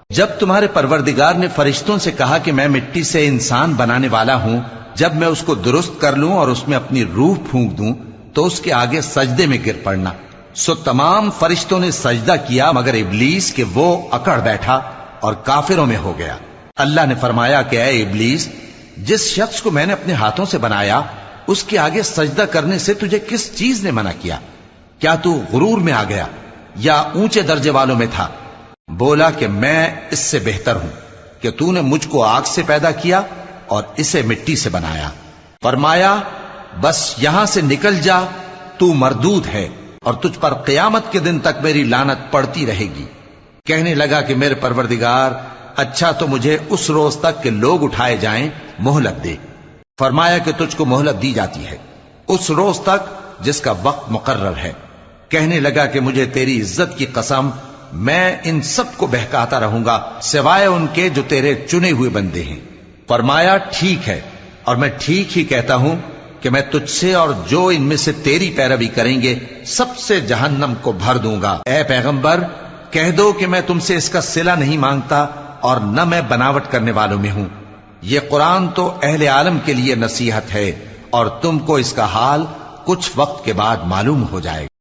جب تمہارے پروردگار نے فرشتوں سے کہا کہ میں مٹی سے انسان بنانے والا ہوں، جب میں اس کو درست کر لوں اور اس میں اپنی روح پھونک دوں تو اس کے آگے سجدے میں گر پڑنا۔ سو تمام فرشتوں نے سجدہ کیا مگر ابلیس کہ وہ اکڑ بیٹھا اور کافروں میں ہو گیا۔ اللہ نے فرمایا کہ اے ابلیس، جس شخص کو میں نے اپنے ہاتھوں سے بنایا اس کے آگے سجدہ کرنے سے تجھے کس چیز نے منع کیا؟ کیا تو غرور میں آ گیا یا اونچے درجے والوں میں تھا؟ بولا کہ میں اس سے بہتر ہوں کہ تو نے مجھ کو آگ سے پیدا کیا اور اسے مٹی سے بنایا۔ فرمایا بس یہاں سے نکل جا، تو مردود ہے اور تجھ پر قیامت کے دن تک میری لعنت پڑتی رہے گی۔ کہنے لگا کہ میرے پروردگار، اچھا تو مجھے اس روز تک کہ لوگ اٹھائے جائیں مہلت دے۔ فرمایا کہ تجھ کو مہلت دی جاتی ہے اس روز تک جس کا وقت مقرر ہے۔ کہنے لگا کہ مجھے تیری عزت کی قسم، میں ان سب کو بہکاتا رہوں گا سوائے ان کے جو تیرے چنے ہوئے بندے ہیں۔ فرمایا ٹھیک ہے، اور میں ٹھیک ہی کہتا ہوں کہ میں تجھ سے اور جو ان میں سے تیری پیروی کریں گے سب سے جہنم کو بھر دوں گا۔ اے پیغمبر، کہہ دو کہ میں تم سے اس کا صلہ نہیں مانگتا اور نہ میں بناوٹ کرنے والوں میں ہوں۔ یہ قرآن تو اہل عالم کے لیے نصیحت ہے اور تم کو اس کا حال کچھ وقت کے بعد معلوم ہو جائے گا۔